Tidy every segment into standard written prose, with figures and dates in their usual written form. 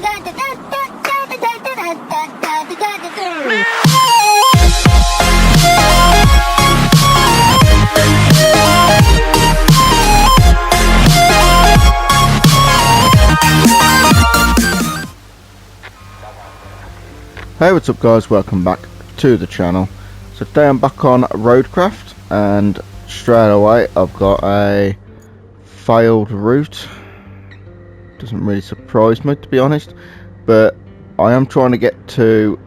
Hey, what's up guys, welcome back to the channel. So today I'm back on Roadcraft and straight away I've got a failed route. Doesn't really surprise me, to be honest, but I am trying to get to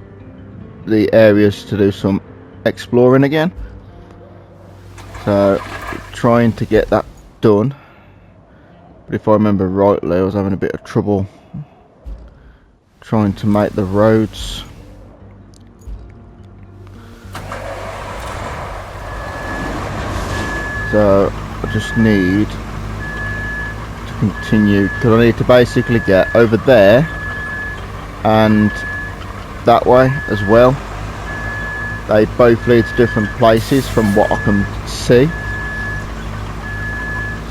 the areas to do some exploring again, so trying to get that done. But if I remember rightly, I was having a bit of trouble trying to make the roads. So I just need to continue, because I need to basically get over there and that way as well. They both lead to different places from what I can see.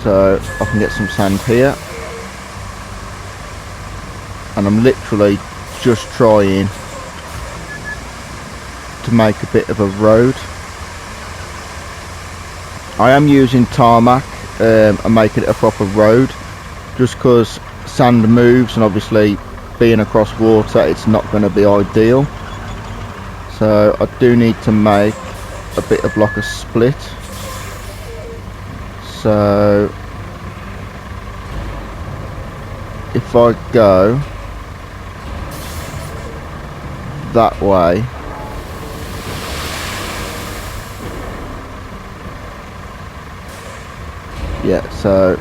So I can get some sand here, and I'm literally just trying to make a bit of a road. I am using tarmac and making it a proper road, just because sand moves, and obviously being across water it's not going to be ideal. So I do need to make a bit of like a split. So if I go that way, yeah, so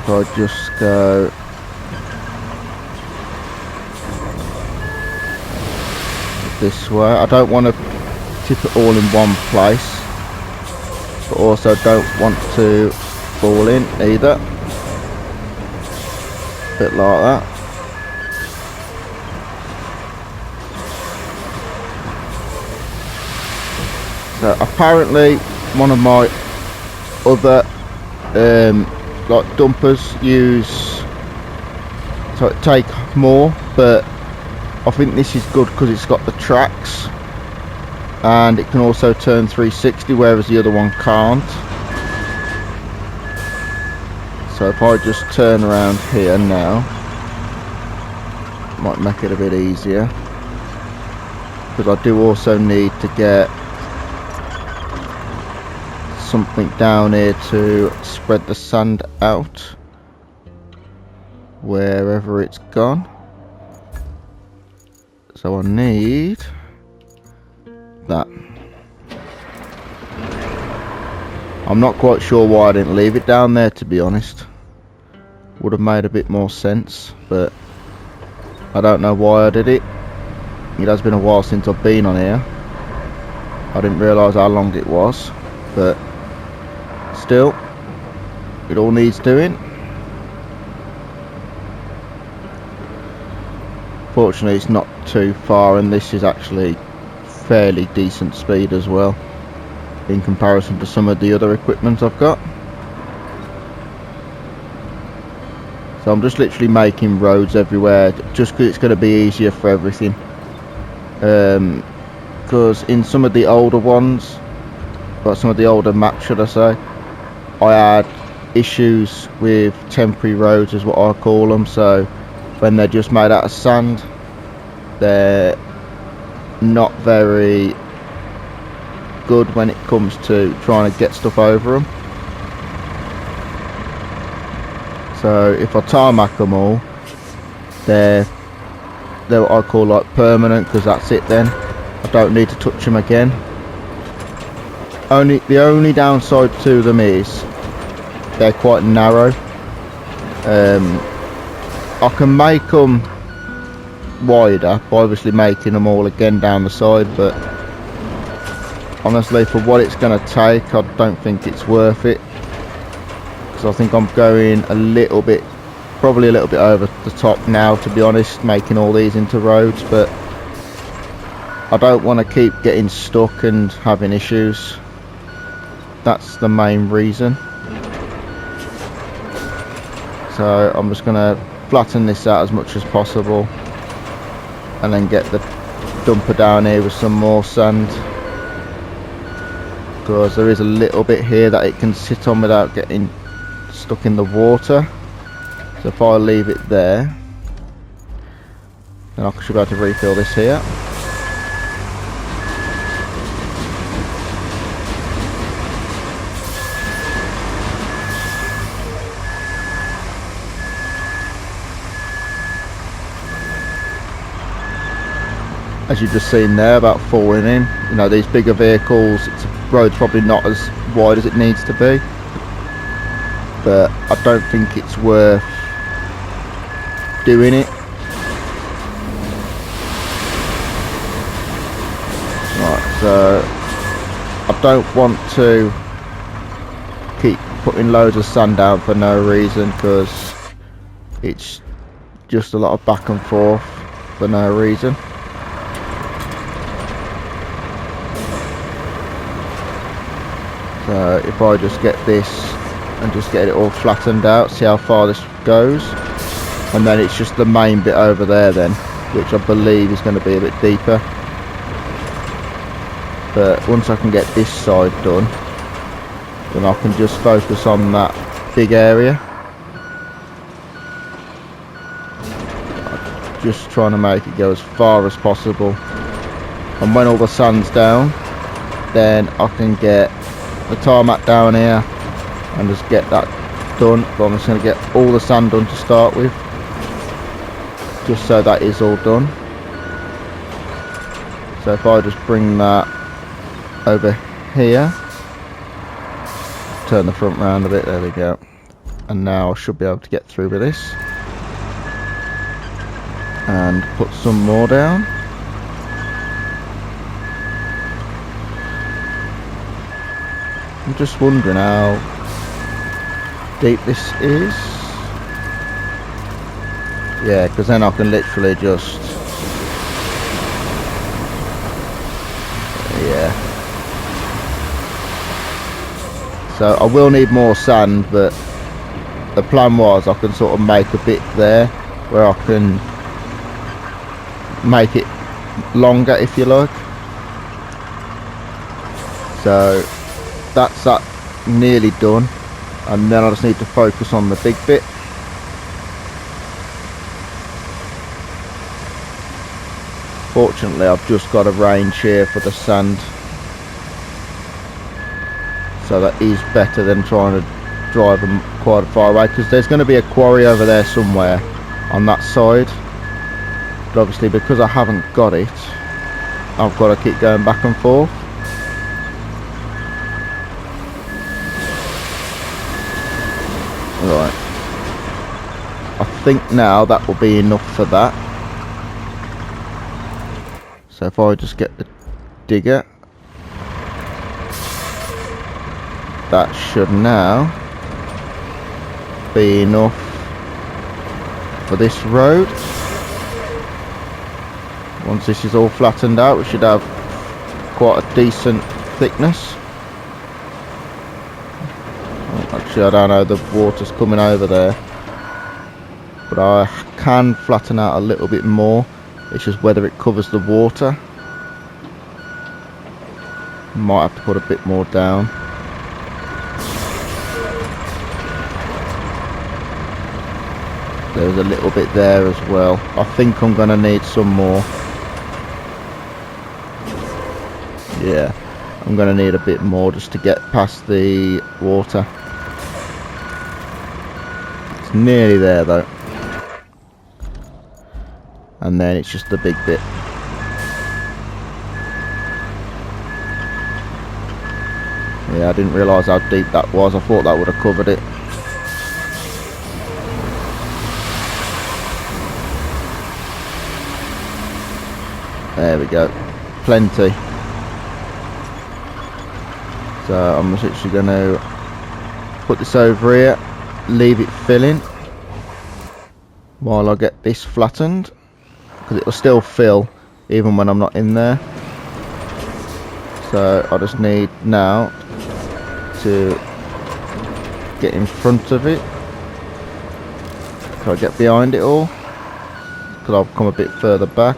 if I just go this way, I don't want to tip it all in one place, but also don't want to fall in either. Bit like that. So apparently one of my other like dumpers take more, but I think this is good because it's got the tracks and it can also turn 360, whereas the other one can't. So if I just turn around here now, might make it a bit easier, because I do also need to get something down here to spread the sand out wherever it's gone. So I need that. I'm not quite sure why I didn't leave it down there, to be honest. Would have made a bit more sense, but I don't know why I did it. It has been a while since I've been on here. I didn't realise how long it was, but still, it all needs doing. Fortunately it's not too far, and this is actually fairly decent speed as well in comparison to some of the other equipment I've got. So I'm just literally making roads everywhere, just because it's going to be easier for everything. Because in some of the older ones, or some of the older maps should I say, I had issues with temporary roads, is what I call them. So when they're just made out of sand, they're not very good when it comes to trying to get stuff over them. So if I tarmac them all, they're what I call like permanent, because that's it then. I don't need to touch them again. The only downside to them is they're quite narrow. I can make them wider by obviously making them all again down the side, but honestly for what it's going to take, I don't think it's worth it, because I think I'm going probably a little bit over the top now, to be honest, making all these into roads. But I don't want to keep getting stuck and having issues. That's the main reason. So I'm just gonna flatten this out as much as possible and then get the dumper down here with some more sand, because there is a little bit here that it can sit on without getting stuck in the water. So if I leave it there, then I should be able to refill this here. As you've just seen there about falling in, you know, these bigger vehicles, the road's probably not as wide as it needs to be, but I don't think it's worth doing it. Right, so I don't want to keep putting loads of sand down for no reason, because it's just a lot of back and forth for no reason. So if I just get this and just get it all flattened out, see how far this goes, and then it's just the main bit over there then, which I believe is going to be a bit deeper. But once I can get this side done, then I can just focus on that big area. Just trying to make it go as far as possible, and when all the sand's down, then I can get the tarmac down here and just get that done. But I'm just going to get all the sand done to start with, just so that is all done. So if I just bring that over here, turn the front round a bit, there we go, and now I should be able to get through with this and put some more down. I'm just wondering how deep this is. Yeah, because then I can literally just, yeah. So I will need more sand, but the plan was I can sort of make a bit there where I can make it longer, if you like. So that's that nearly done, and then I just need to focus on the big bit. Fortunately, I've just got a range here for the sand, so that is better than trying to drive them quite far away, because there's going to be a quarry over there somewhere on that side, but obviously because I haven't got it, I've got to keep going back and forth. Right, I think now that will be enough for that. So if I just get the digger, that should now be enough for this road. Once this is all flattened out, we should have quite a decent thickness. Actually, I don't know, the water's coming over there, but I can flatten out a little bit more. It's just whether it covers the water. Might have to put a bit more down. There's a little bit there as well. I think I'm going to need some more. Yeah, I'm going to need a bit more just to get past the water. It's nearly there though. And then it's just the big bit. Yeah, I didn't realise how deep that was. I thought that would have covered it. There we go. Plenty. So I'm just actually going to put this over here, leave it filling while I get this flattened, because it'll still fill even when I'm not in there. So I just need now to get in front of it Can I get behind it all? Because I've come a bit further back.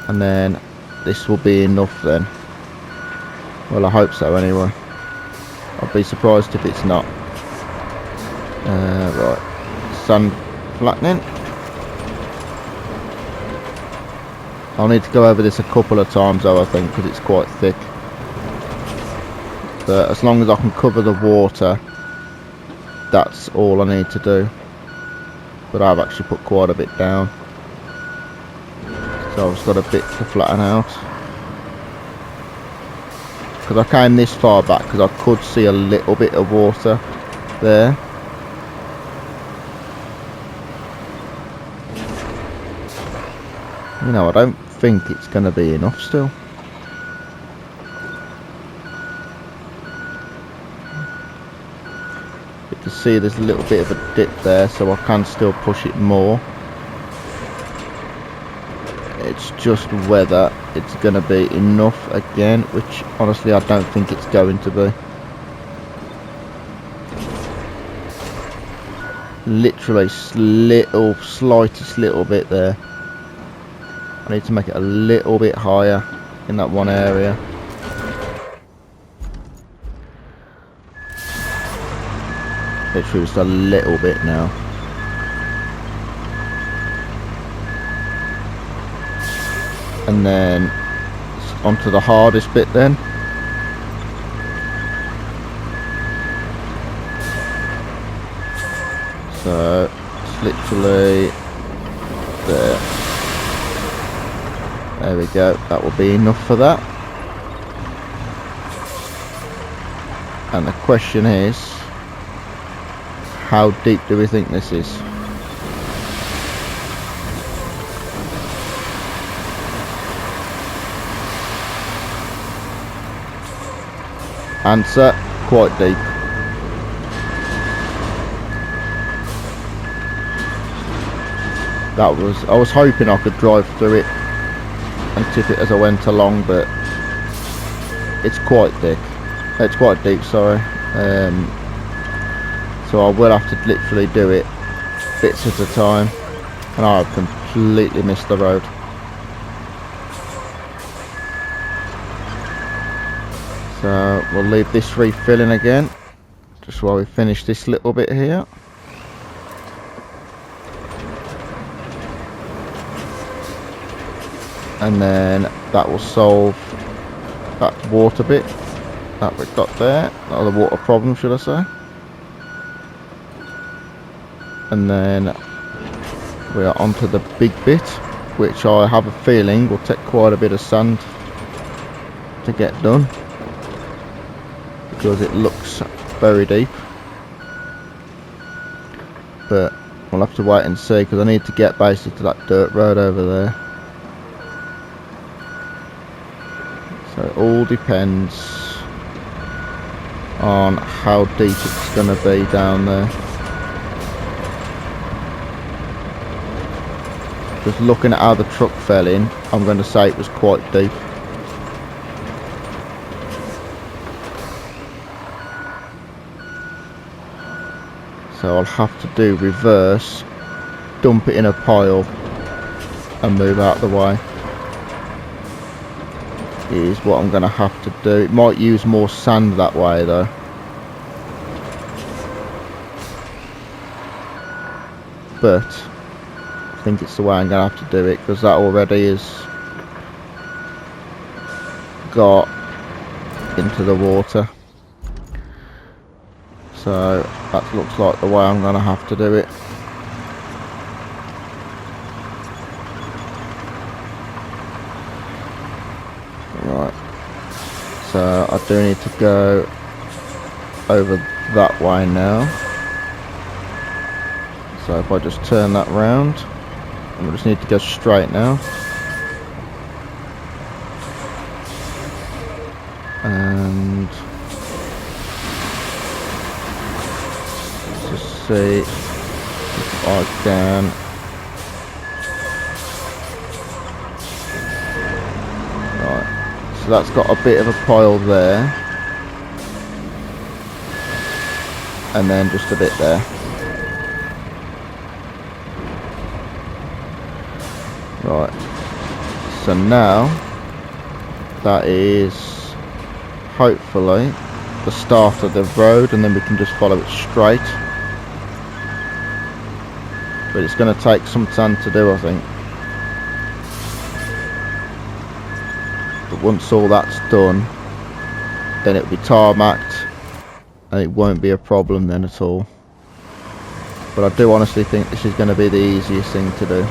And then this will be enough then. Well, I hope so anyway. I'll be surprised if it's not. Right. Sand flattening. I'll need to go over this a couple of times though, I think, because it's quite thick. But as long as I can cover the water, that's all I need to do. But I've actually put quite a bit down, so I've just got a bit to flatten out. Because I came this far back because I could see a little bit of water there. You know, I don't think it's going to be enough still. You can see there's a little bit of a dip there, so I can still push it more. It's just whether it's going to be enough again, which honestly I don't think it's going to be. Literally slightest little bit there. I need to make it a little bit higher in that one area. Literally just a little bit now. And then onto the hardest bit then. So it's literally there. There we go, that will be enough for that. And the question is, how deep do we think this is? Answer, quite deep. I was hoping I could drive through it and tip it as I went along, but it's quite thick. It's quite deep, sorry. So I will have to literally do it bits at a time, and I've completely missed the road. So we'll leave this refilling again, just while we finish this little bit here. And then that will solve that water bit that we've got there, or the water problem should I say. And then we are onto the big bit, which I have a feeling will take quite a bit of sand to get done, because it looks very deep. But we'll have to wait and see, because I need to get basically to that dirt road over there. So it all depends on how deep it's going to be down there. Just looking at how the truck fell in, I'm going to say it was quite deep. So I'll have to do reverse, dump it in a pile and move out the way. Is what I'm going to have to do. It might use more sand that way though. But I think it's the way I'm going to have to do it, because that already has got into the water. So that looks like the way I'm going to have to do it. Right, so I do need to go over that way now. So if I just turn that round, and we just need to go straight now. And let's just see if I can. So that's got a bit of a pile there, and then just a bit there. Right, so now that is hopefully the start of the road, and then we can just follow it straight. But it's going to take some time to do, I think. But once all that's done, then it'll be tarmacked and it won't be a problem then at all. But I do honestly think this is going to be the easiest thing to do,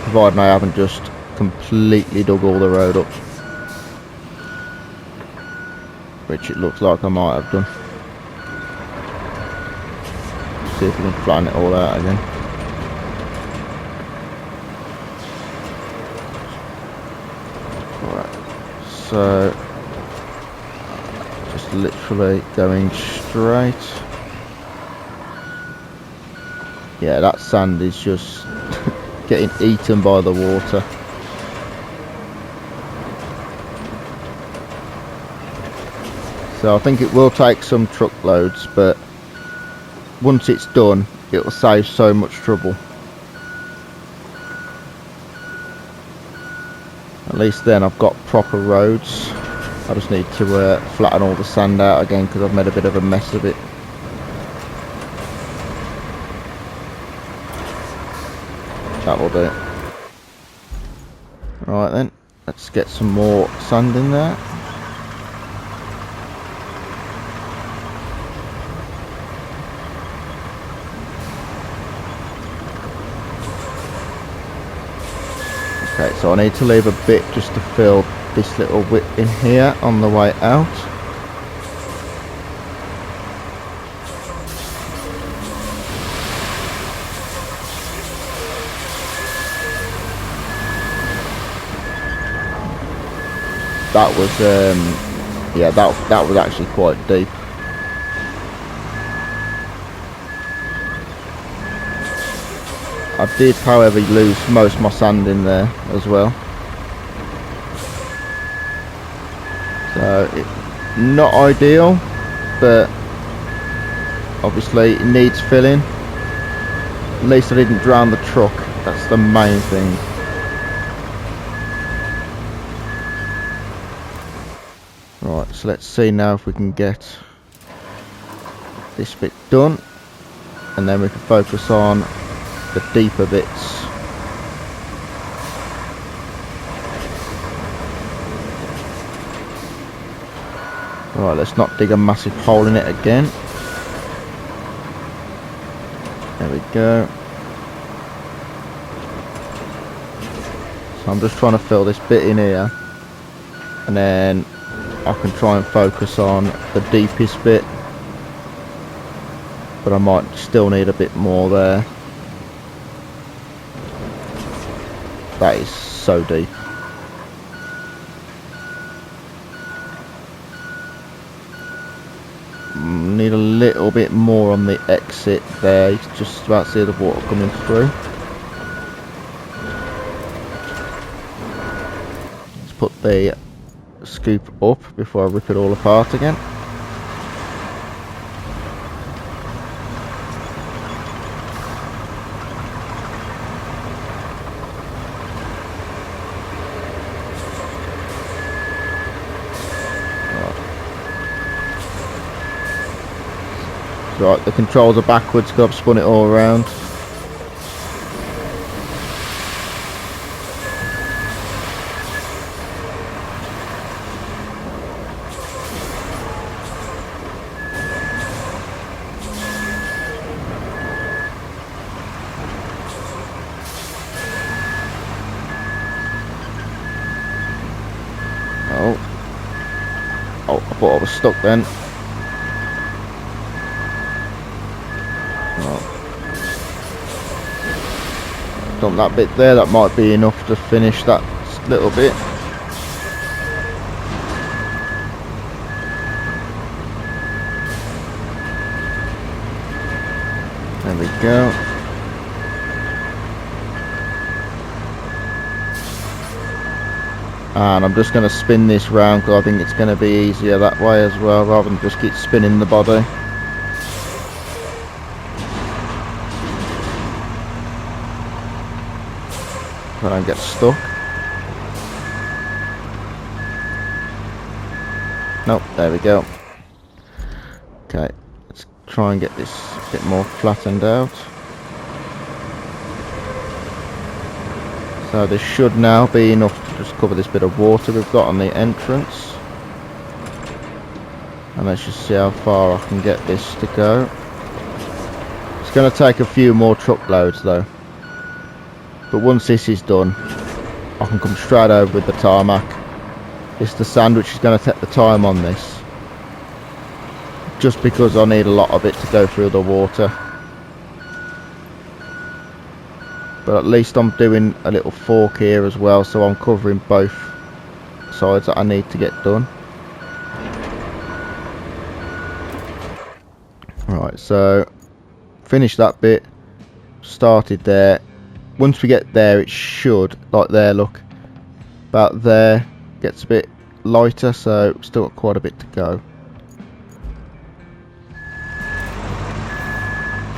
providing I haven't just completely dug all the road up, which it looks like I might have done. See if we can flatten it all out again. Right, so just literally going straight. Yeah, that sand is just getting eaten by the water. So I think it will take some truckloads, but once it's done, it'll save so much trouble. At least then I've got proper roads. I just need to flatten all the sand out again because I've made a bit of a mess of it. That'll do. Right then, let's get some more sand in there. Okay, so I need to leave a bit just to fill this little width in here on the way out. That was yeah, that was actually quite deep. I did, however, lose most of my sand in there as well. So, not ideal, but obviously it needs filling. At least I didn't drown the truck, that's the main thing. Right, so let's see now if we can get this bit done, and then we can focus on the deeper bits. Right, let's not dig a massive hole in it again. There we go. So I'm just trying to fill this bit in here, and then I can try and focus on the deepest bit, but I might still need a bit more there. That is so deep. Need a little bit more on the exit there. You can just about see the water coming through. Let's put the scoop up before I rip it all apart again. Right, the controls are backwards because I've spun it all around. Oh, I thought I was stuck then. Done that bit there, that might be enough to finish that little bit. There we go. And I'm just going to spin this round because I think it's going to be easier that way as well, rather than just keep spinning the body. So I don't get stuck. Nope, there we go. Okay, let's try and get this a bit more flattened out. So this should now be enough to just cover this bit of water we've got on the entrance. And let's just see how far I can get this to go. It's going to take a few more truckloads though. But once this is done, I can come straight over with the tarmac. It's the sand which is going to take the time on this, just because I need a lot of it to go through the water. But at least I'm doing a little fork here as well, so I'm covering both sides that I need to get done. Right, so finish that bit, started there. Once we get there, it should, like there, look, about there, gets a bit lighter, so still got quite a bit to go.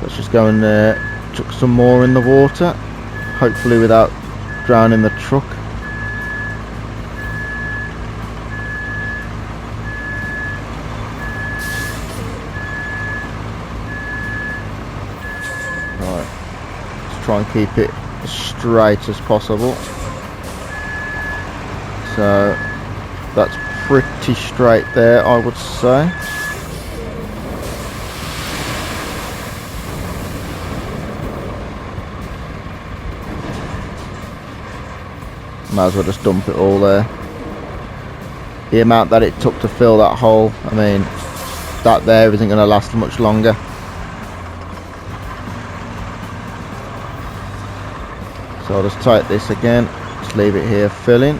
Let's just go in there, chuck some more in the water, hopefully without drowning the truck. Right, let's try and keep it as straight as possible. So that's pretty straight there, I would say. Might as well just dump it all there. The amount that it took to fill that hole, I mean, that there isn't going to last much longer. So I'll just tighten this again, just leave it here filling.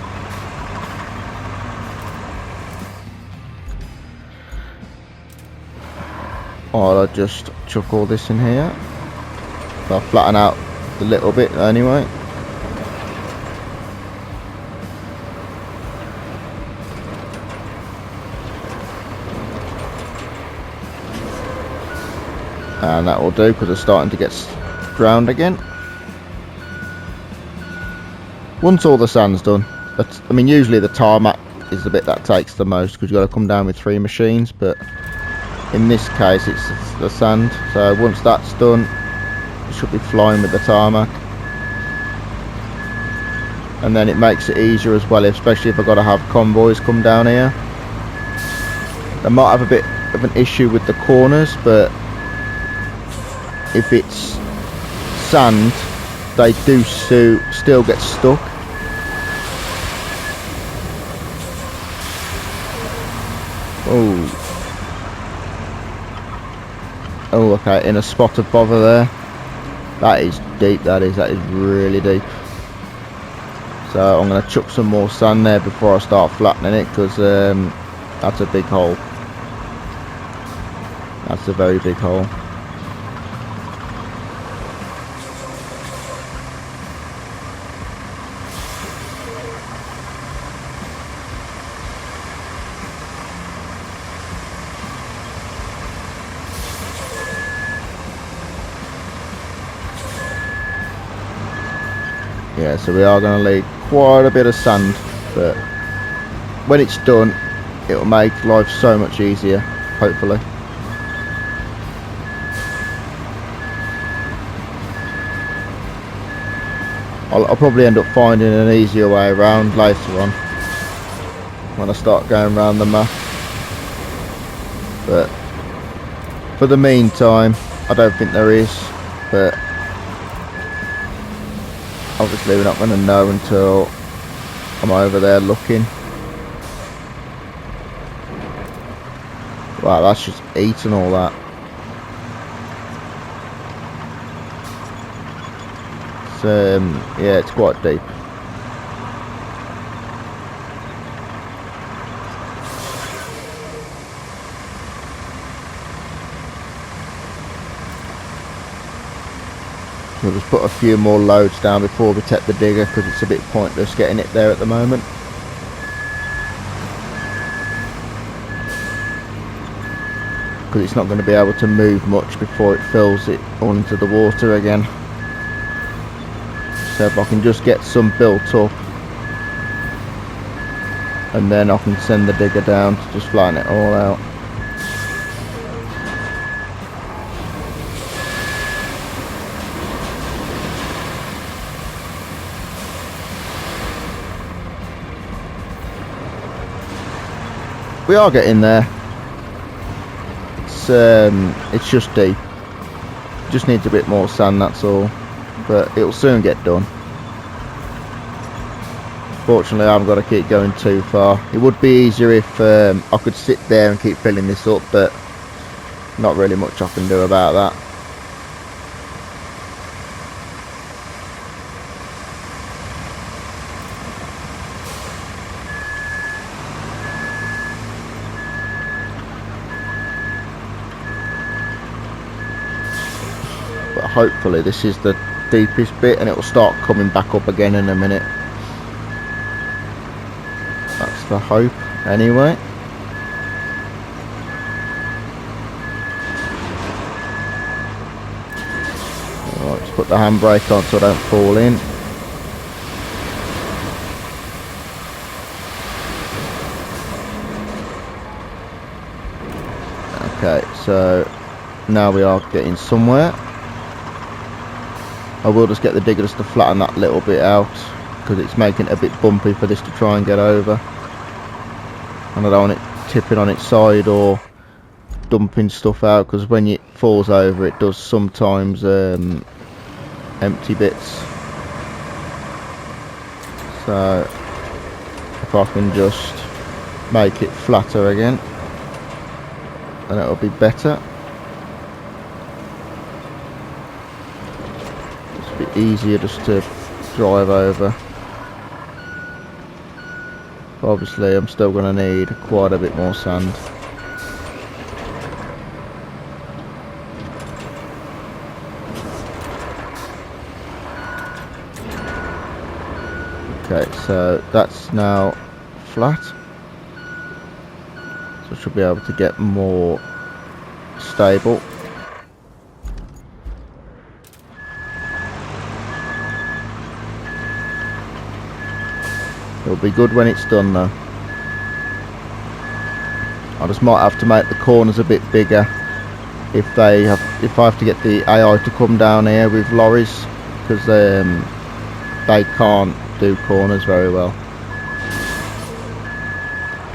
I'll just chuck all this in here. So I'll flatten out a little bit anyway. And that will do, because it's starting to get drowned again. Once all the sand's done, I mean, usually the tarmac is the bit that takes the most, because you've got to come down with 3 machines, but in this case it's the sand. So once that's done, it should be flying with the tarmac, and then it makes it easier as well, especially if I've got to have convoys come down here. I might have a bit of an issue with the corners, but if it's sand, they do still get stuck. Oh, okay, in a spot of bother there. That is deep, that is really deep. So I'm going to chuck some more sand there before I start flattening it, because that's a big hole. That's a very big hole. Yeah, so we are going to leave quite a bit of sand, but when it's done, it will make life so much easier, hopefully. I'll probably end up finding an easier way around later on, when I start going around the map. But for the meantime, I don't think there is, but obviously we're not going to know until I'm over there looking. Wow, that's just eaten all that. So yeah, it's quite deep. We'll just put a few more loads down before we take the digger, because it's a bit pointless getting it there at the moment. because it's not going to be able to move much before it fills it all into the water again. So if I can just get some built up, and then I can send the digger down to just flatten it all out. We are getting there. It's just deep. Just needs a bit more sand, that's all. But it'll soon get done. Fortunately, I haven't got to keep going too far. It would be easier if I could sit there and keep filling this up, but not really much I can do about that. But hopefully this is the deepest bit and it will start coming back up again in a minute. That's the hope anyway. Alright, just put the handbrake on so I don't fall in. Okay, so now we are getting somewhere. I will just get the digger just to flatten that little bit out, because it's making it a bit bumpy for this to try and get over. And I don't want it tipping on its side or dumping stuff out, because when it falls over it does sometimes empty bits. So if I can just make it flatter again, then it'll be better. Bit easier just to drive over. Obviously I'm still going to need quite a bit more sand. Okay, so that's now flat, so I should be able to get more stable. It'll be good when it's done though. I just might have to make the corners a bit bigger if I have to get the AI to come down here with lorries, because they can't do corners very well,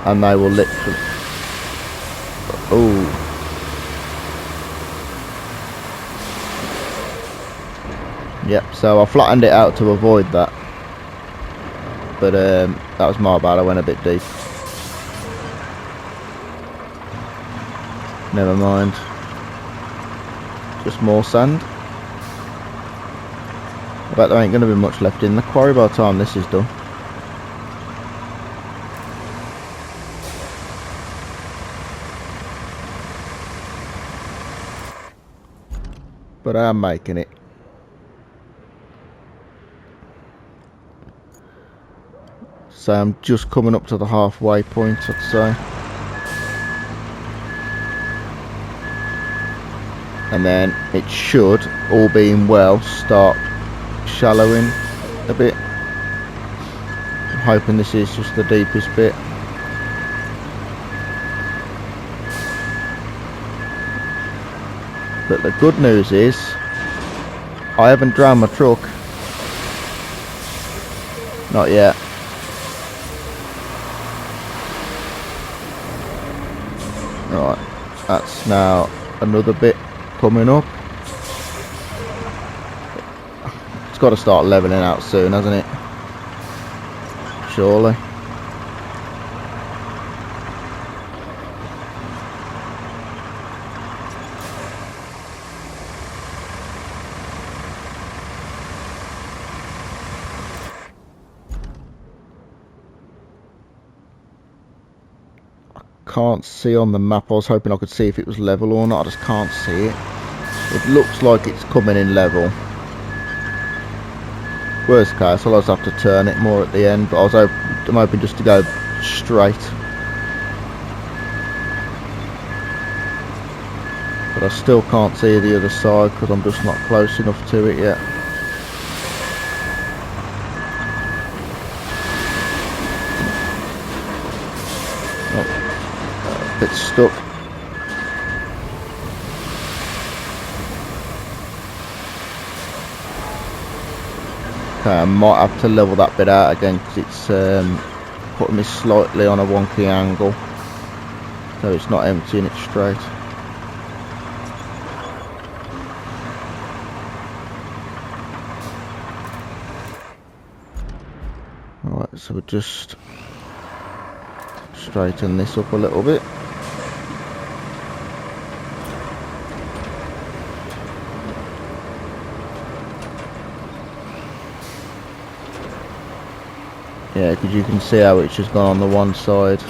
and they will literally. Oh. Yep. So I flattened it out to avoid that. But that was my bad, I went a bit deep. Never mind. Just more sand. I bet there ain't going to be much left in the quarry by the time this is done. But I'm making it. So I'm just coming up to the halfway point, I'd say. And then it should, all being well, start shallowing a bit. I'm hoping this is just the deepest bit. But the good news is, I haven't drowned my truck. Not yet. Right, that's now another bit coming up. It's got to start leveling out soon, hasn't it? Surely. Can't see on the map. I was hoping I could see if it was level or not. I just can't see it. It looks like it's coming in level. Worst case, I'll just have to turn it more at the end, but I'm hoping just to go straight. but I still can't see the other side because I'm just not close enough to it yet. Oh, a bit stuck. Okay, I might have to level that bit out again because it's putting me slightly on a wonky angle, so it's not emptying it straight. Alright, so we'll just straighten this up a little bit. Yeah, because you can see how it's just gone on the one side.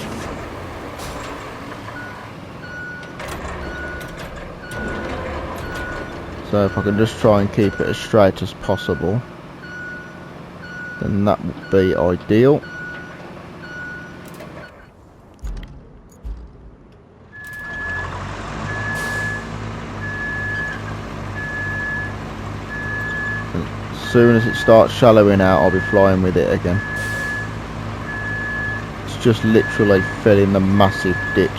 So if I can just try and keep it as straight as possible, then that would be ideal. As soon as it starts shallowing out, I'll be flying with it again. It's just literally filling the massive ditch.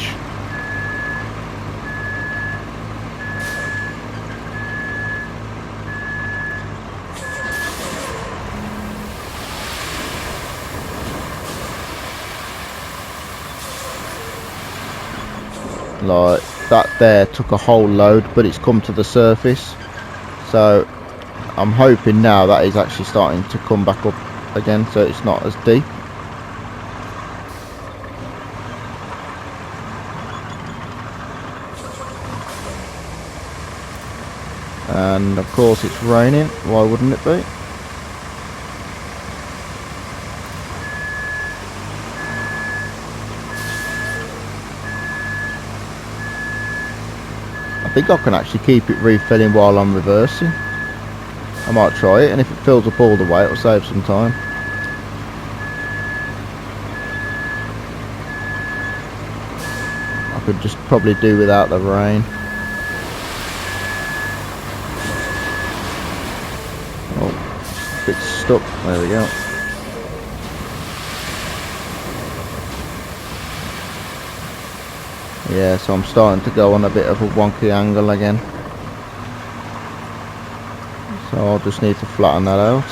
Like that there took a whole load, but it's come to the surface, so I'm hoping now that is actually starting to come back up again, so it's not as deep. And of course it's raining, why wouldn't it be? I think I can actually keep it refilling while I'm reversing. I might try it, and if it fills up all the way, it'll save some time. I could just probably do without the rain. Oh, a bit stuck. There we go. Yeah, so I'm starting to go on a bit of a wonky angle again. So I'll just need to flatten that out.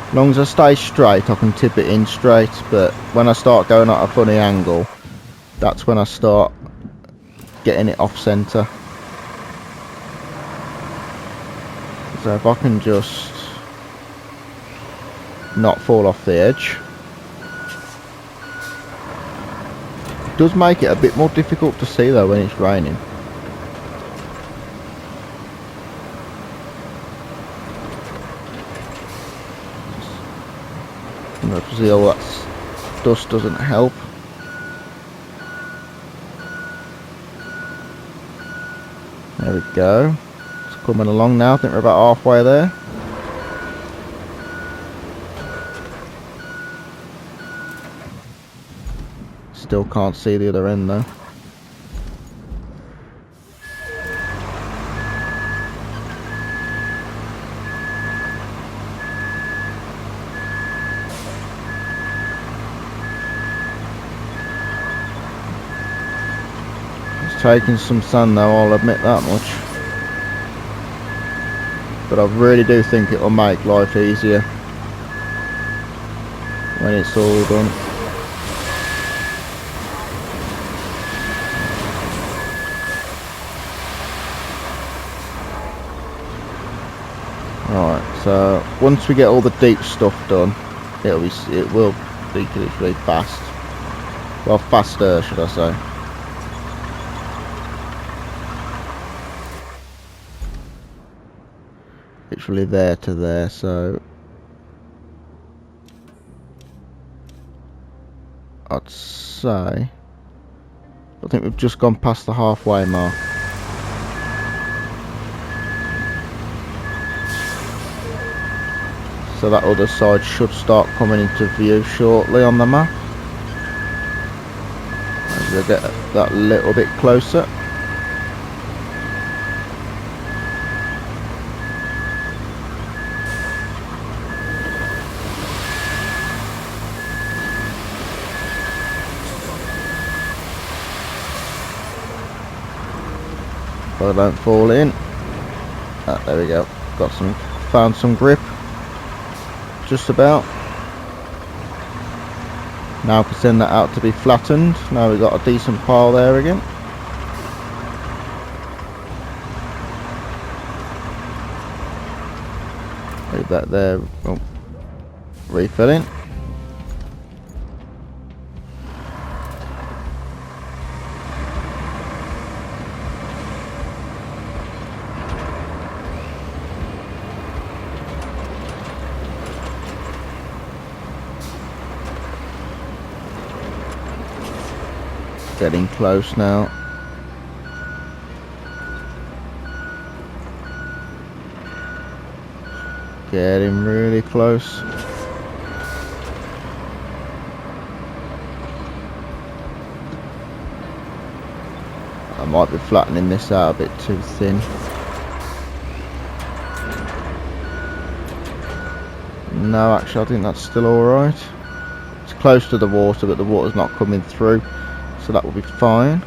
As long as I stay straight, I can tip it in straight, but when I start going at a funny angle, that's when I start getting it off centre. So if I can just not fall off the edge. It does make it a bit more difficult to see though when it's raining. Obviously all that dust doesn't help. There we go. It's coming along now. I think we're about halfway there. Still can't see the other end though. It's taking some sun though, I'll admit that much. But I really do think it will make life easier when it's all done. Right, so once we get all the deep stuff done, it will be literally fast. Well, faster, should I say. Literally there to there, so I'd say I think we've just gone past the halfway mark. So that other side should start coming into view shortly on the map. As I'll get that a little bit closer. So I don't fall in. Ah, there we go. Found some grip. Just about. Now I can send that out to be flattened. Now we've got a decent pile there again. Leave that there. Oh. Refilling. Getting close now. Getting really close. I might be flattening this out a bit too thin. No, actually I think that's still alright. It's close to the water, but the water's not coming through. So that will be fine.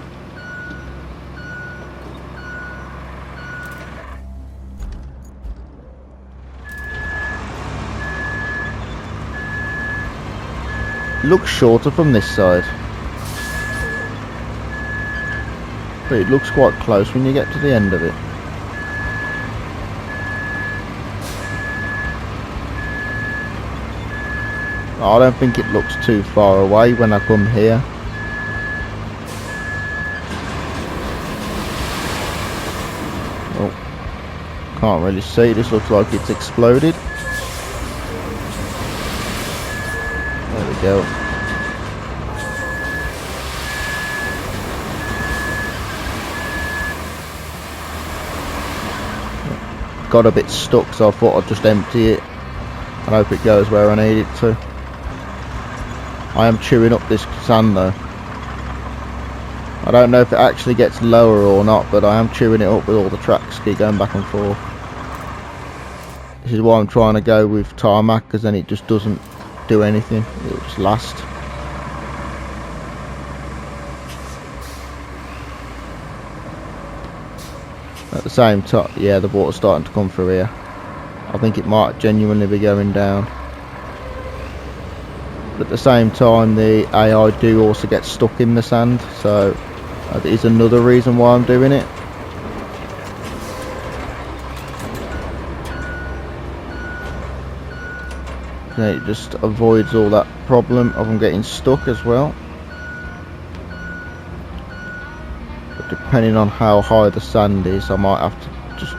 Looks shorter from this side, but it looks quite close when you get to the end of it. I don't think it looks too far away when I come here. Can't really see, this looks like it's exploded. There we go. Got a bit stuck, so I thought I'd just empty it and hope it goes where I need it to. I am chewing up this sand though. I don't know if it actually gets lower or not, but I am chewing it up with all the tracks keep going back and forth. This is why I'm trying to go with tarmac, because then it just doesn't do anything, it will just last. At the same time, yeah, the water's starting to come through here. I think it might genuinely be going down. But at the same time, the AI do also get stuck in the sand, so that is another reason why I'm doing it. Okay, it just avoids all that problem of them getting stuck as well. But depending on how high the sand is, I might have to just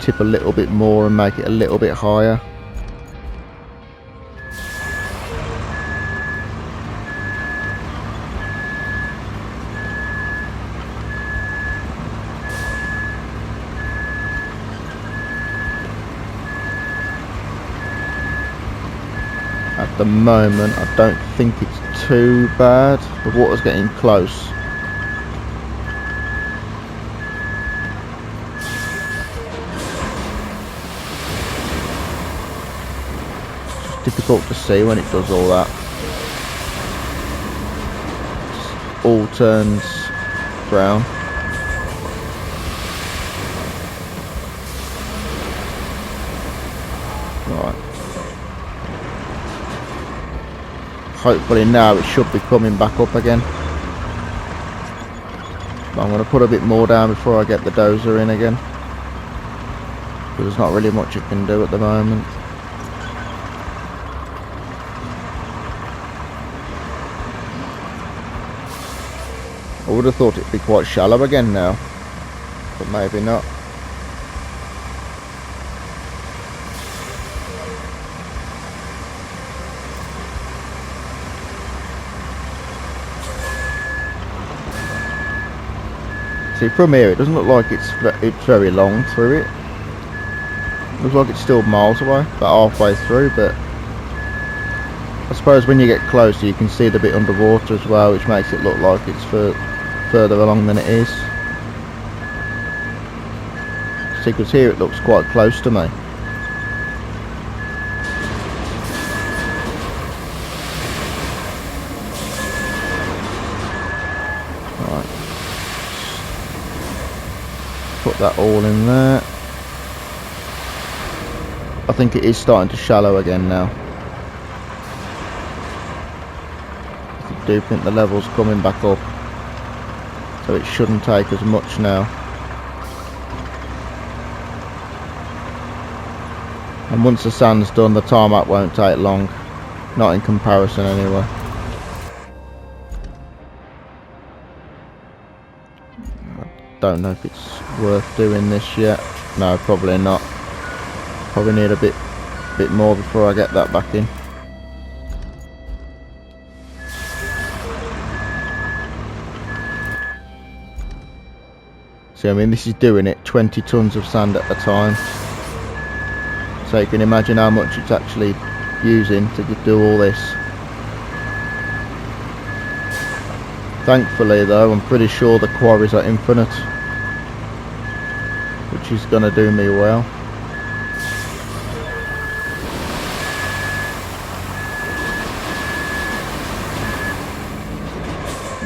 tip a little bit more and make it a little bit higher. At the moment, I don't think it's too bad. The water's getting close. It's difficult to see when it does all that. It all turns brown. Right. Hopefully now it should be coming back up again. But I'm going to put a bit more down before I get the dozer in again, because there's not really much it can do at the moment. I would have thought it'd be quite shallow again now, but maybe not. See, from here it doesn't look like it's very long through it. Looks like it's still miles away, about halfway through, but I suppose when you get closer you can see the bit underwater as well, which makes it look like it's further along than it is. See, because here it looks quite close to me. Right. Put that all in there. I think it is starting to shallow again now. I do think the level's coming back up, so it shouldn't take as much now. And once the sand's done, the tarmac won't take long. Not in comparison anyway. I don't know if it's worth doing this yet. No, probably not. Probably need a bit more before I get that back in. See, I mean, this is doing it 20 tons of sand at a time. So you can imagine how much it's actually using to do all this. Thankfully though, I'm pretty sure the quarries are infinite, which is going to do me well.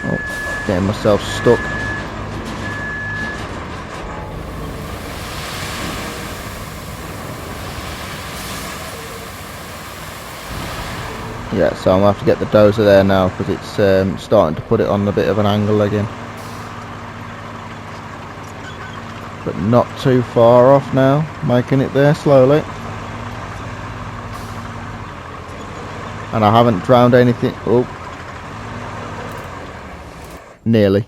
Oh, getting myself stuck. Yeah, so I'm going to have to get the dozer there now because it's starting to put it on a bit of an angle again. But not too far off now, making it there slowly. And I haven't drowned anything. Oh, nearly.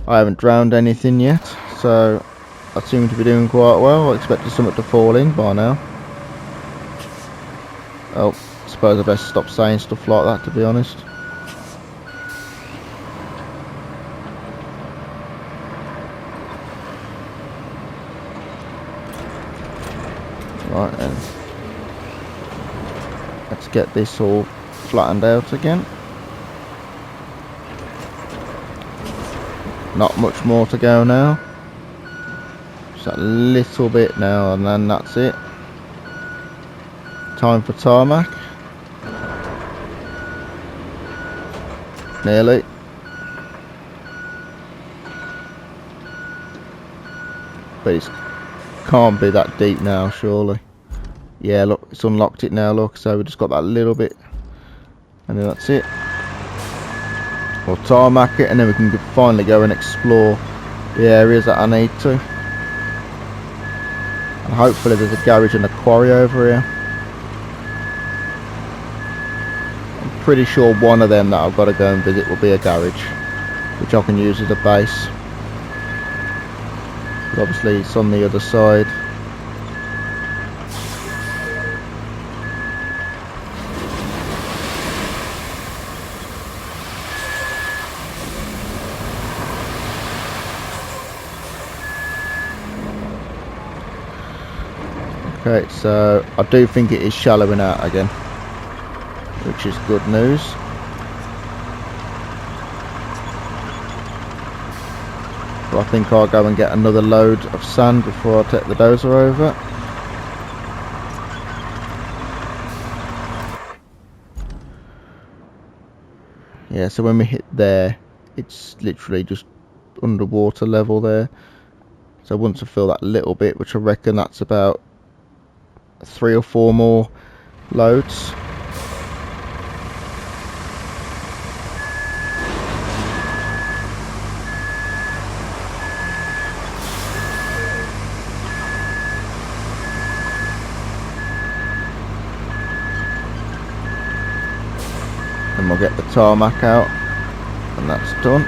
I haven't drowned anything yet, so I seem to be doing quite well. I expected something to fall in by now. Oh. I suppose I best stop saying stuff like that, to be honest. Right then, let's get this all flattened out again. Not much more to go now. Just a little bit now and then that's it. Time for tarmac. Nearly. But it can't be that deep now, surely. Yeah, look, it's unlocked it now, look. So we just got that little bit. And then that's it. We'll tarmac it and then we can finally go and explore the areas that I need to. And hopefully there's a garage and a quarry over here. Pretty sure one of them that I've got to go and visit will be a garage, which I can use as a base. But obviously it's on the other side. Okay, so I do think it is shallowing out again, which is good news. But I think I'll go and get another load of sand before I take the dozer over. Yeah, so when we hit there, it's literally just underwater level there. So once I fill that little bit, which I reckon that's about 3 or 4 more loads. And we'll get the tarmac out, and that's done.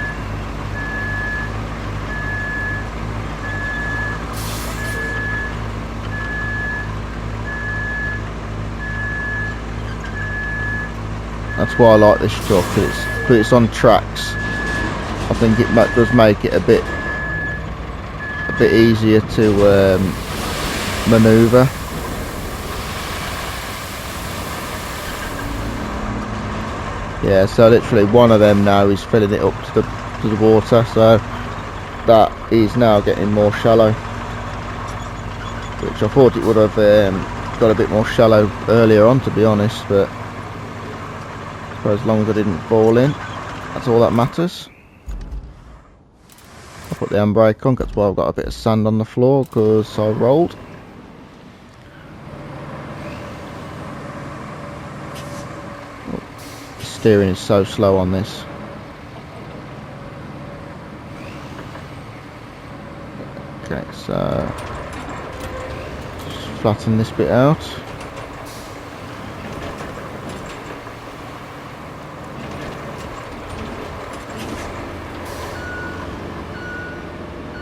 That's why I like this truck, because it's on tracks. I think it does make it a bit easier to manoeuvre. Yeah, so literally one of them now is filling it up to the water, so that is now getting more shallow, which I thought it would have got a bit more shallow earlier on, to be honest, but for as long as I didn't fall in, that's all that matters. I put the handbrake on, that's why I've got a bit of sand on the floor, because I rolled. The steering is so slow on this. Okay, so just flatten this bit out.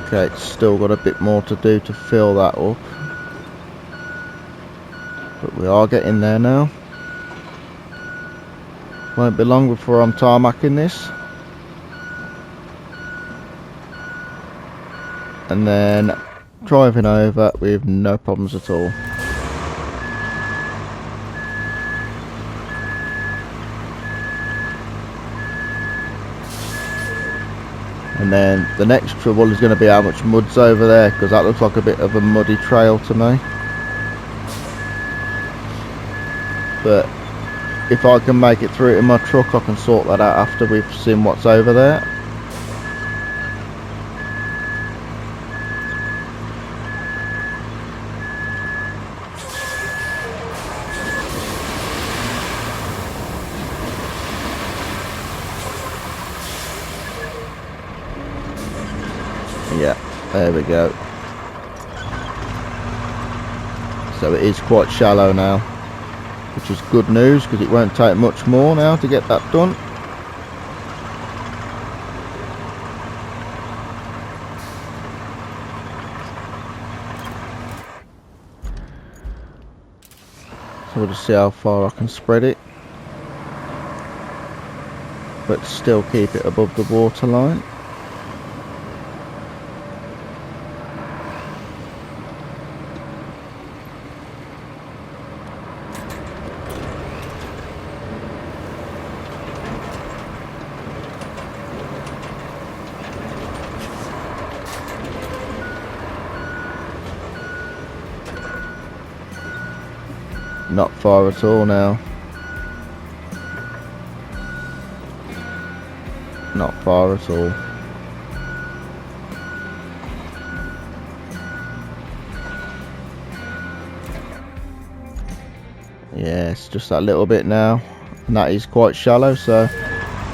Okay, it's still got a bit more to do to fill that up, but we are getting there now. Won't be long before I'm tarmacking this, and then driving over with no problems at all. And then the next trouble is going to be how much mud's over there, because that looks like a bit of a muddy trail to me. But if I can make it through in my truck, I can sort that out after we've seen what's over there. Yeah, there we go. So it is quite shallow now, which is good news, because it won't take much more now to get that done. So we'll just see how far I can spread it, but still keep it above the water line. Not far at all now. Not far at all. Yeah, it's just that little bit now, and that is quite shallow, so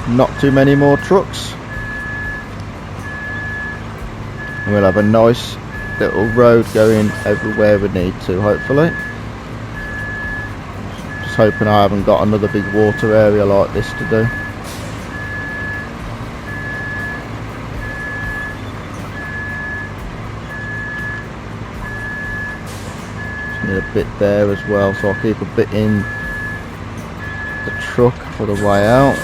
not too many more trucks. And we'll have a nice little road going everywhere we need to, hopefully. Just hoping I haven't got another big water area like this to do. Just need a bit there as well, so I'll keep a bit in the truck for the way out.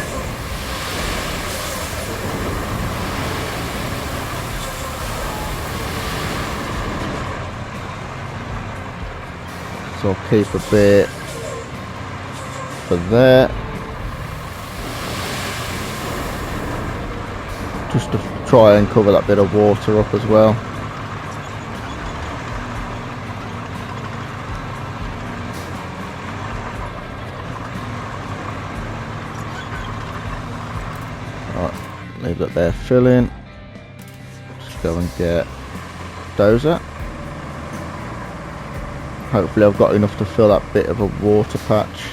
So I'll keep a bit for there, just to try and cover that bit of water up as well. Right, leave that there filling. Just go and get dozer. Hopefully I've got enough to fill that bit of a water patch.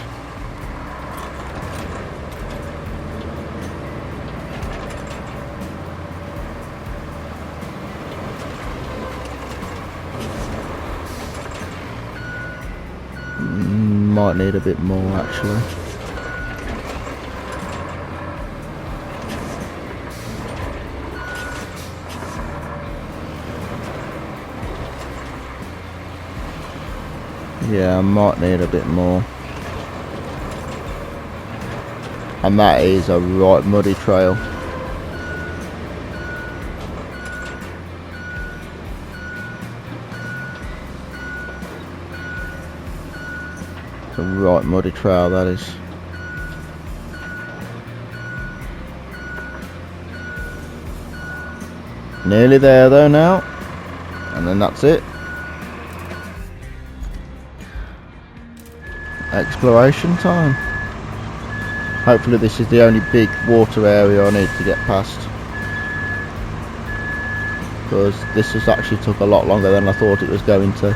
Might need a bit more actually. Yeah, I might need a bit more. And that is a right muddy trail. It's a right muddy trail, that is. Nearly there though now, and then that's it. Exploration time. Hopefully this is the only big water area I need to get past, because this has actually took a lot longer than I thought it was going to.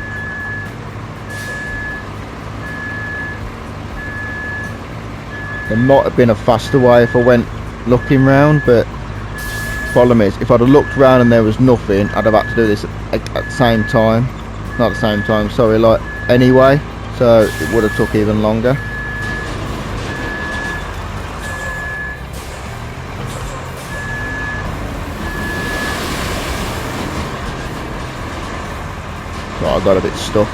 There might have been a faster way if I went looking round, but the problem is, if I'd have looked round and there was nothing, I'd have had to do this at the same time. Not the same time, sorry, like anyway, so it would have took even longer. Right, I got a bit stuck.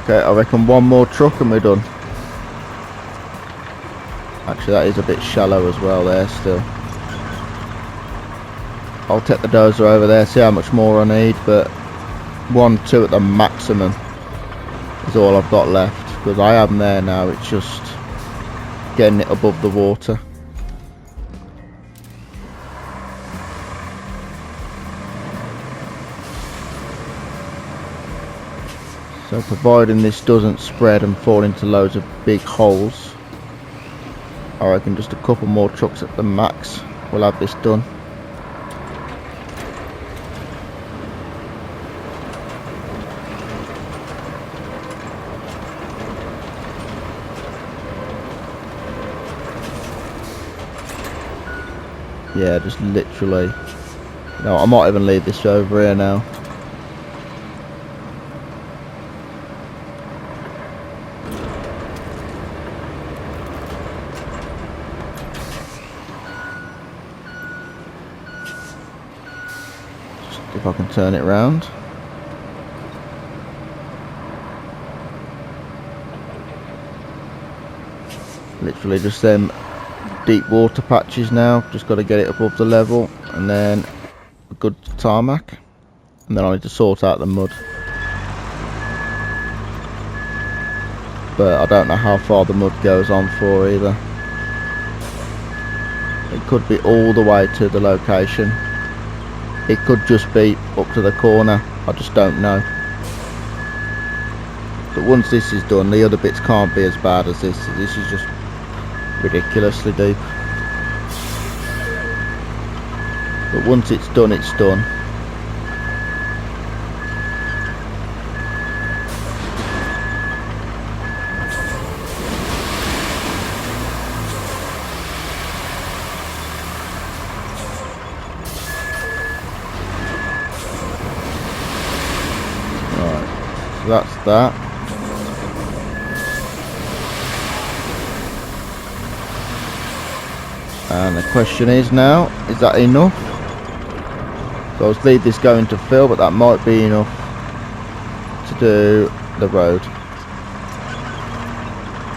Okay, I reckon one more truck and we're done. Actually, that is a bit shallow as well there still. I'll take the dozer over there, see how much more I need, but 1-2 at the maximum is all I've got left, because I am there now. It's just getting it above the water. So providing this doesn't spread and fall into loads of big holes, I reckon just a couple more trucks at the max will have this done. Yeah, just literally. No, I might even leave this over here now. If I can turn it round. Literally just them deep water patches now. Just got to get it above the level, and then a good tarmac, and then I need to sort out the mud. But I don't know how far the mud goes on for either. It could be all the way to the location. It could just be up to the corner, I just don't know. But once this is done, the other bits can't be as bad as this. This is just ridiculously deep. But once it's done, it's done. So that's that. And the question is now, is that enough? So I'll leave this going to fill, but that might be enough to do the road.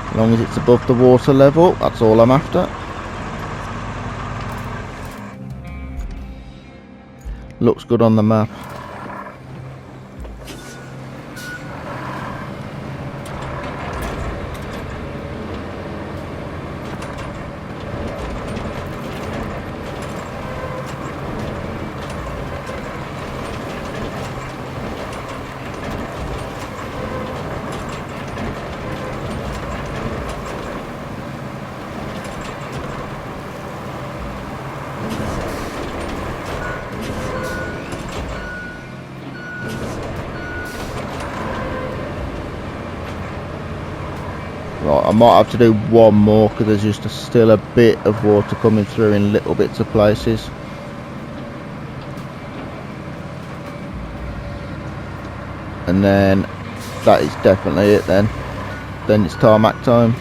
As long as it's above the water level, that's all I'm after. Looks good on the map. Right, I might have to do one more because there's just still a bit of water coming through in little bits of places. And then that is definitely it then. Then it's tarmac time.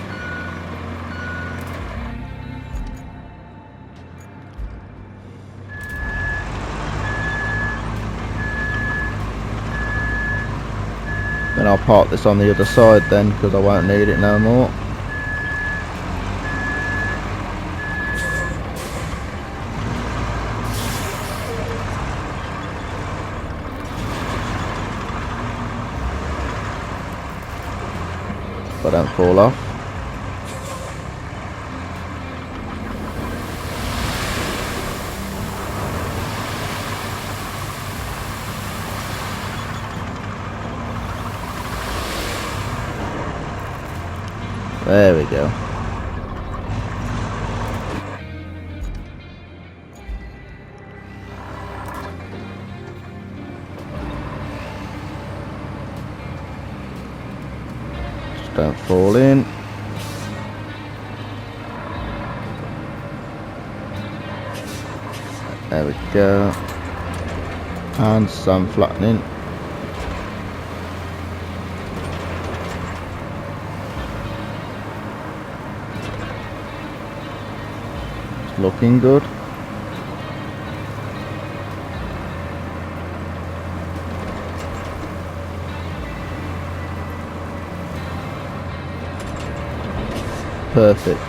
Then Then I'll park this on the other side then, because I won't need it no more. If I don't fall off. There we go. Just don't fall in. There we go. And some flattening. Looking good. Perfect.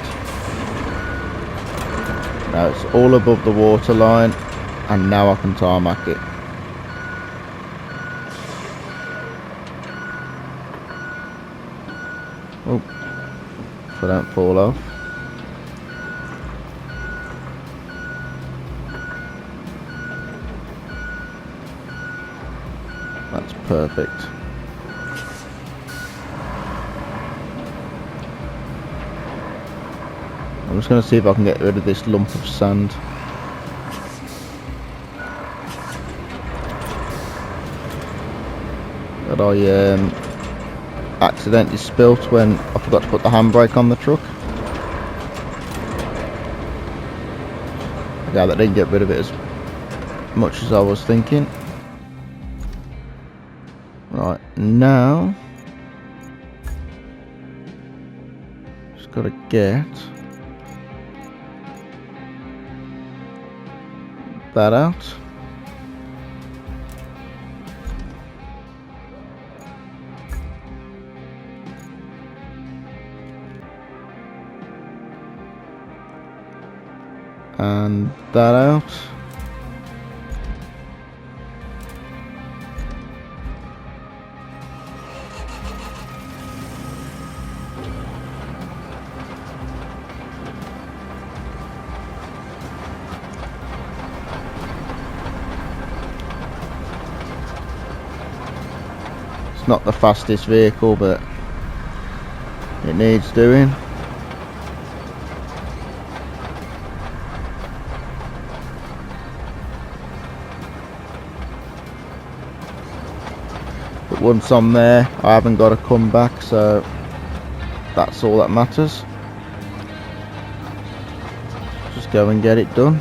Now it's all above the water line, and now I can tarmac it. Oh, if I don't fall off. That's perfect. I'm just going to see if I can get rid of this lump of sand. That I accidentally spilt when I forgot to put the handbrake on the truck. Okay, that didn't get rid of it as much as I was thinking. Right, now just gotta get that out. And that out. Not the fastest vehicle, but it needs doing. But once I'm there, I haven't got to come back, so that's all that matters. Just go and get it done.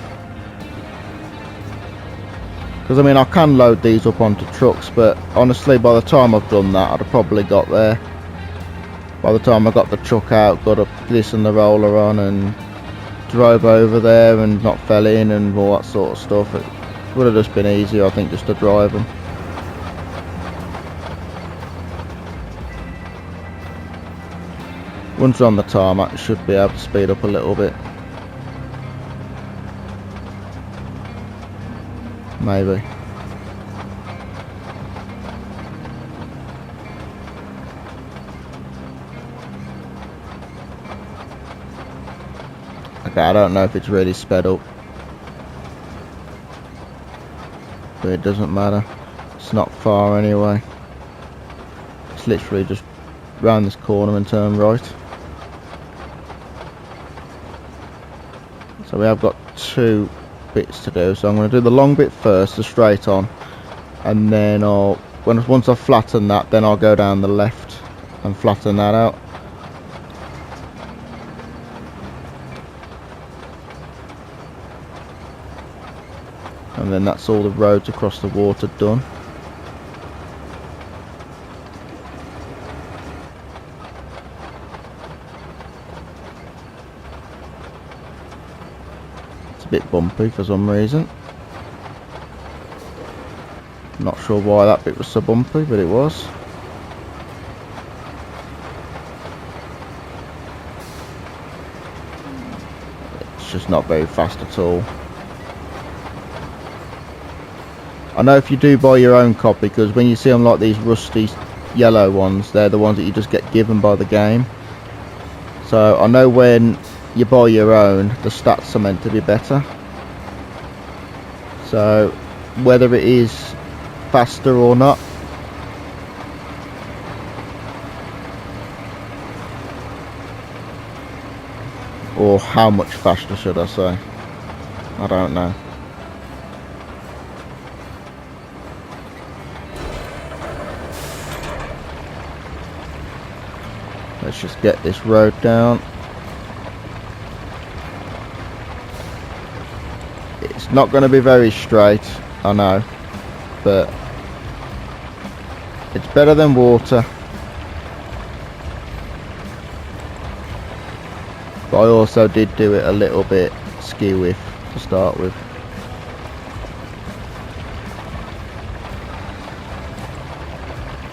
Because I mean, I can load these up onto trucks, but honestly, by the time I've done that, I'd have probably got there. By the time I got the truck out, got up this and the roller on, and drove over there and not fell in and all that sort of stuff, it would have just been easier, I think, just to drive them. Once we're on the tarmac, it should be able to speed up a little bit. Maybe. Okay, I don't know if it's really sped up, but it doesn't matter. It's not far anyway. It's literally just round this corner and turn right. So we have got two bits to do, so I'm going to do the long bit first, the straight on, and then once I've flattened that, then I'll go down the left and flatten that out. And then that's all the roads across the water done. A bit bumpy for some reason. Not sure why that bit was so bumpy, but it was. it's just not very fast at all. I know if you do buy your own copy, because when you see them like these rusty yellow ones, they're the ones that you just get given by the game. So I know when you buy your own, the stats are meant to be better. So whether it is faster or not, or how much faster should I say, I don't know. Let's just get this road down. It's not going to be very straight, I know, but it's better than water. But I also did do it a little bit ski-whiff to start with.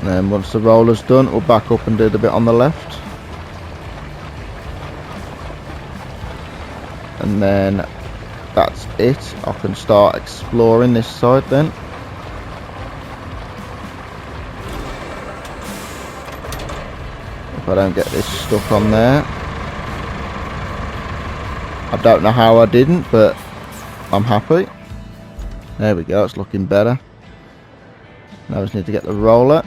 And then once the roller's done, we'll back up and do the bit on the left. And then that's it. I can start exploring this side then. If I don't get this stuck on there. I don't know how I didn't, but I'm happy. There we go, it's looking better. Now I just need to get the roller.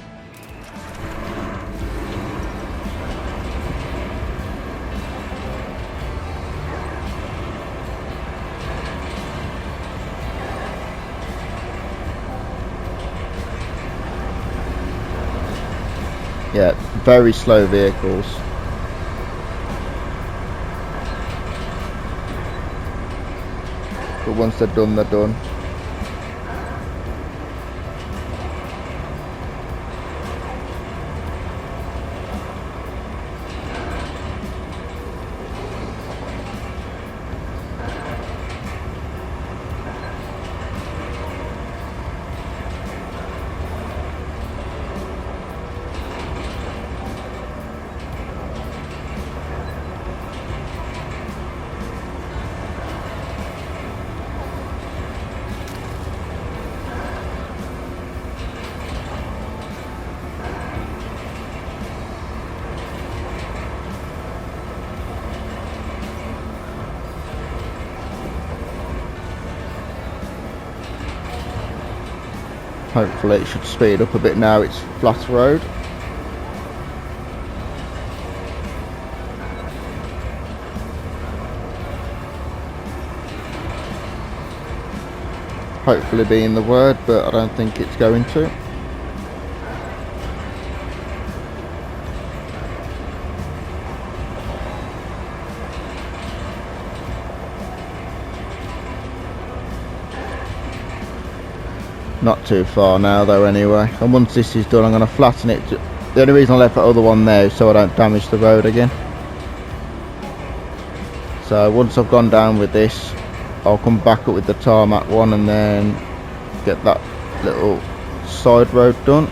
Yeah, very slow vehicles. But once they're done, they're done. Hopefully it should speed up a bit now it's flat road. Hopefully being the word, but I don't think it's going to. Not too far now though anyway, and once this is done I'm going to flatten it. The only reason I left that other one there is so I don't damage the road again. So once I've gone down with this, I'll come back up with the tarmac one and then get that little side road done.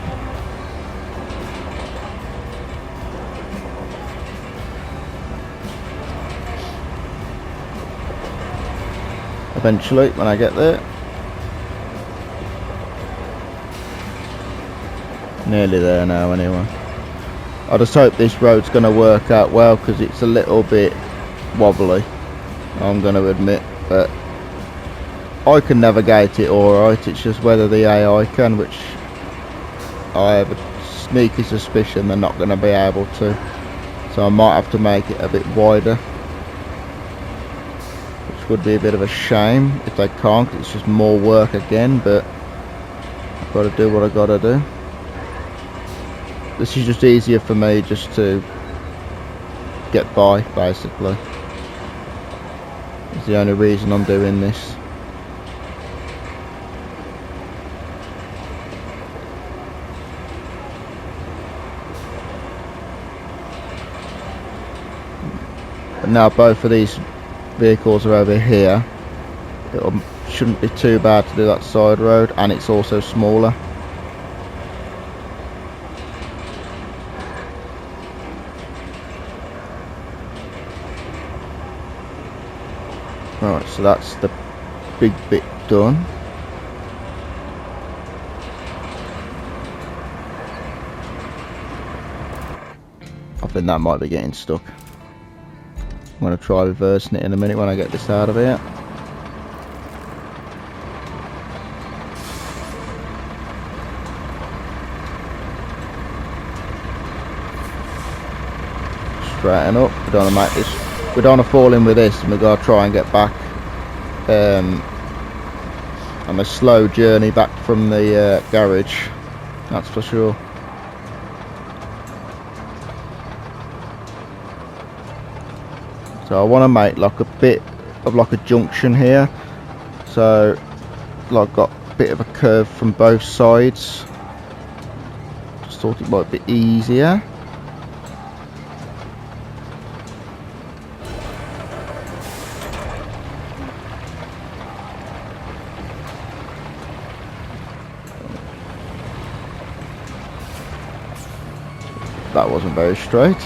Eventually when I get there. Nearly there now anyway. I just hope this road's going to work out well because it's a little bit wobbly, I'm going to admit, but I can navigate it alright. It's just whether the AI can, which I have a sneaky suspicion they're not going to be able to, so I might have to make it a bit wider, which would be a bit of a shame if they can't, 'cause it's just more work again, but I've got to do what I've got to do. This is just easier for me just to get by, basically. It's the only reason I'm doing this. But now both of these vehicles are over here, it shouldn't be too bad to do that side road, and it's also smaller. so that's the big bit done. I think that might be getting stuck. I'm going to try reversing it in a minute when I get this out of here. Straighten up. We don't want to make this. We don't want to fall in with this, and we've got to try and get back on a slow journey back from the garage. That's for sure. So I want to make like a bit of like a junction here, so like got a bit of a curve from both sides. Just thought it might be easier. That wasn't very straight.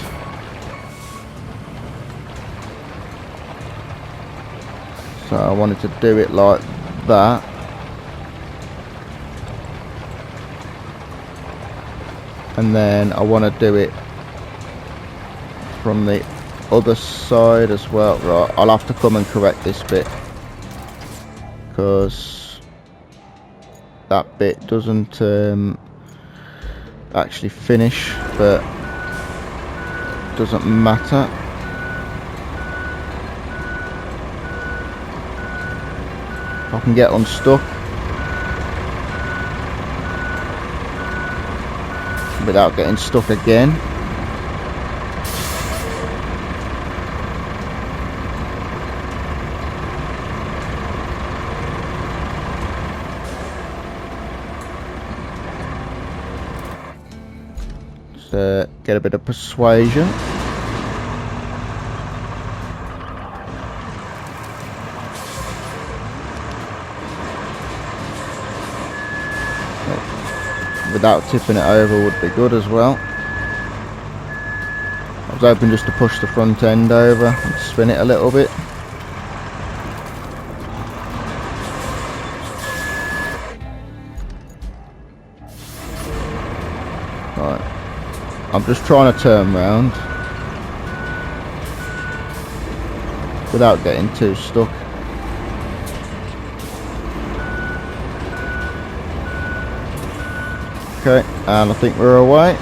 So I wanted to do it like that. And then I want to do it from the other side as well. Right, I'll have to come and correct this bit, because that bit doesn't actually finish, but doesn't matter. I can get unstuck without getting stuck again. Just get a bit of persuasion. Without tipping it over would be good as well. I was hoping just to push the front end over and spin it a little bit. Right, I'm just trying to turn round without getting too stuck. Okay, and I think we're away.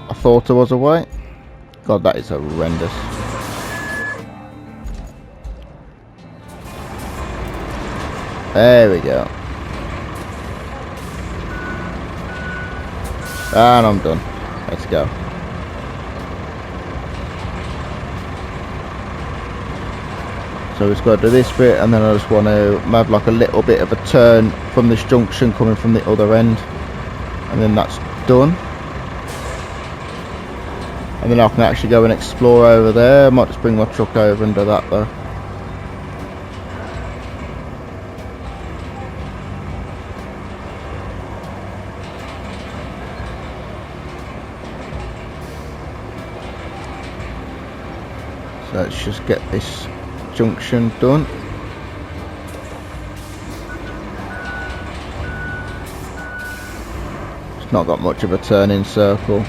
I thought I was away. God, that is horrendous. There we go. And I'm done. Let's go. So it's got to do this bit, and then I just want to have like a little bit of a turn from this junction coming from the other end, and then that's done. And then I can actually go and explore over there. I might just bring my truck over and do that though. So let's just get this junction done. It's not got much of a turning circle.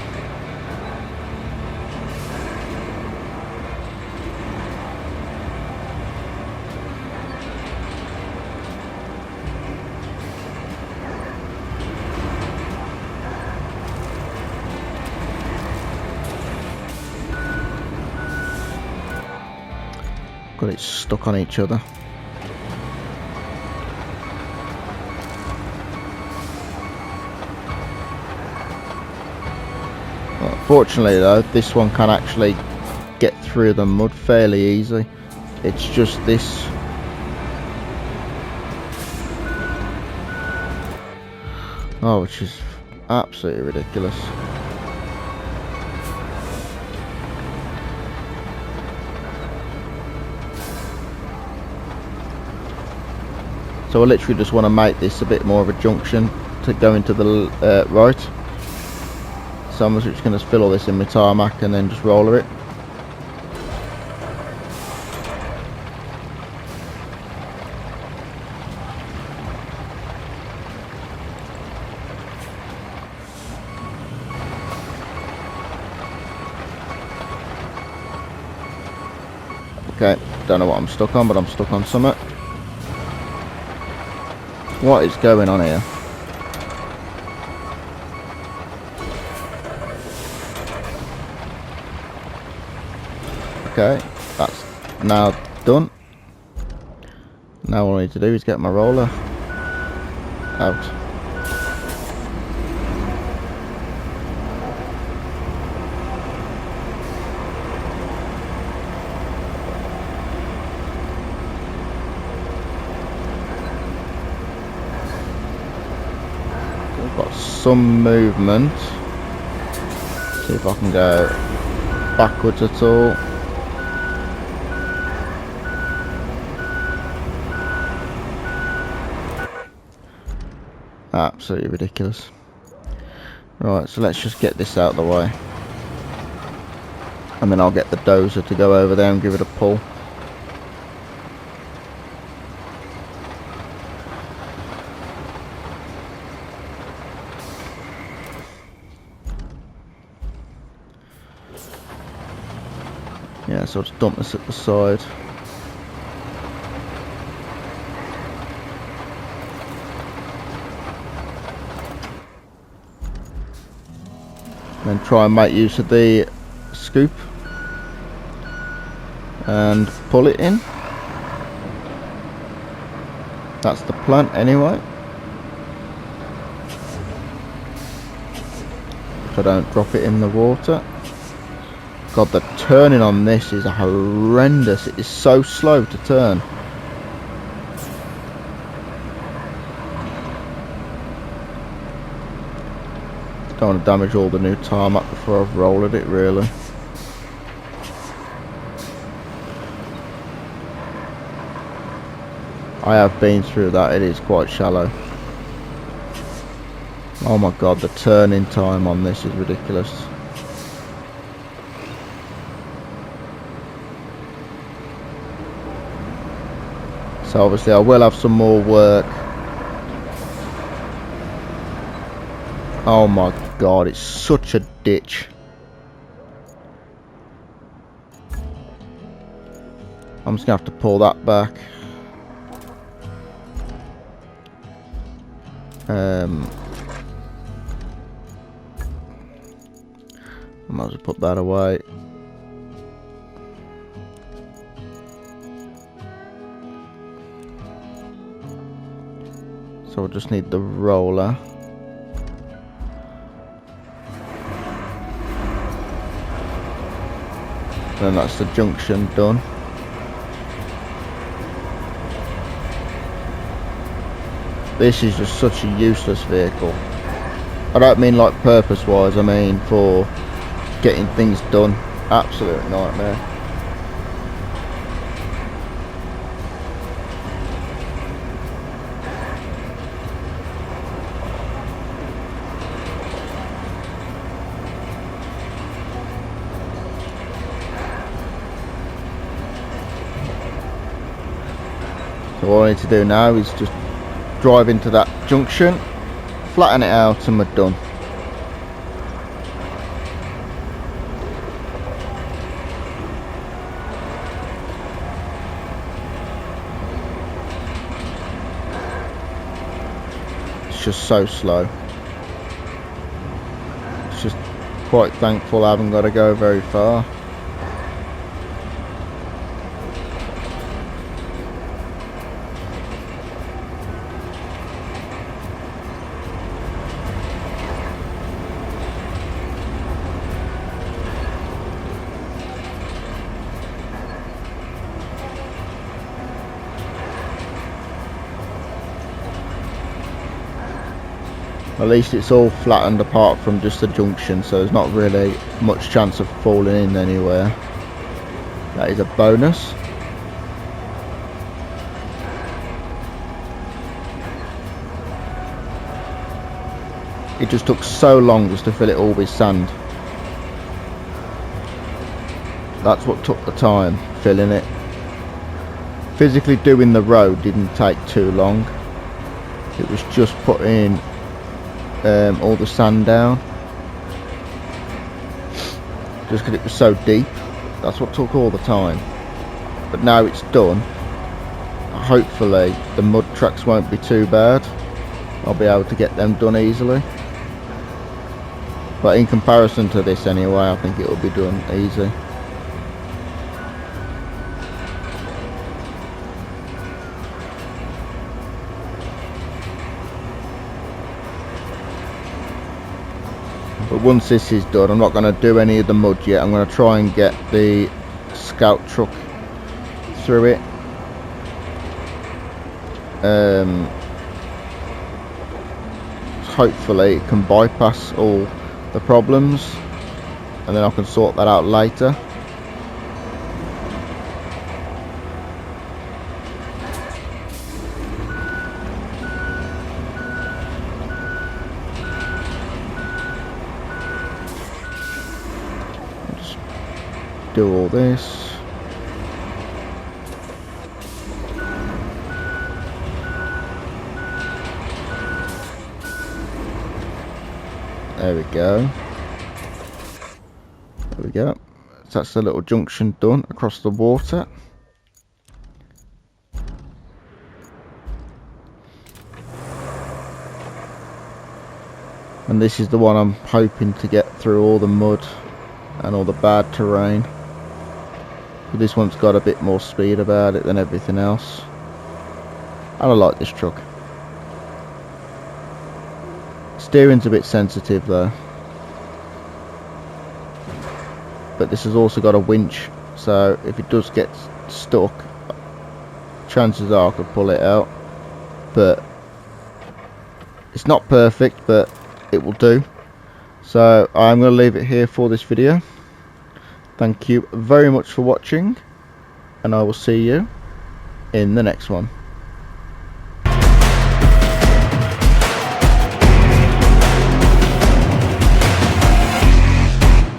Got it stuck on each other. Well, fortunately though, this one can actually get through the mud fairly easy. It's just this. Oh, which is absolutely ridiculous. So I literally just want to make this a bit more of a junction to to go into the right. So I'm just going to fill all this in my tarmac and then just roller it. Okay, don't know what I'm stuck on, but I'm stuck on something. What is going on here? Okay, that's now done. Now all I need to do is get my roller out. Got some movement. See if I can go backwards at all. Absolutely ridiculous. Right, so let's just get this out of the way, and then I'll get the dozer to go over there and give it a pull. Yeah, so I'll just dump this at the side. Then try and make use of the scoop and pull it in. That's the plan anyway. So don't drop it in the water. God, the turning on this is horrendous. It is so slow to turn. Don't want to damage all the new tarmac before I've rolled it, really. I have been through that. It is quite shallow. Oh my god, the turning time on this is ridiculous. So obviously I will have some more work. Oh my god, it's such a ditch. I'm just gonna have to pull that back. I might as well put that away. So we'll just need the roller. And that's the junction done. This is just such a useless vehicle. I don't mean like purpose wise, I mean for getting things done. Absolute nightmare. So all I need to do now is just drive into that junction, flatten it out, and we're done. It's just so slow. It's just quite thankful I haven't got to go very far. At least it's all flattened apart from just the junction, so there's not really much chance of falling in anywhere. That is a bonus. It just took so long just to fill it all with sand. That's what took the time, filling it. Physically doing the road didn't take too long. It was just putting all the sand down. Just because it was so deep. That's what took all the time. But now it's done. Hopefully the mud tracks won't be too bad. I'll be able to get them done easily. But in comparison to this anyway, I think it will be done easy. But once this is done, I'm not going to do any of the mud yet. I'm going to try and get the scout truck through it. Hopefully it can bypass all the problems, and then I can sort that out later. Do all this. There we go. There we go. So that's the little junction done across the water. And this is the one I'm hoping to get through all the mud and all the bad terrain. But this one's got a bit more speed about it than everything else. And I like this truck. Steering's a bit sensitive though. But this has also got a winch, so if it does get stuck, chances are I could pull it out. But it's not perfect, but it will do. So I'm going to leave it here for this video. Thank you very much for watching, and I will see you in the next one.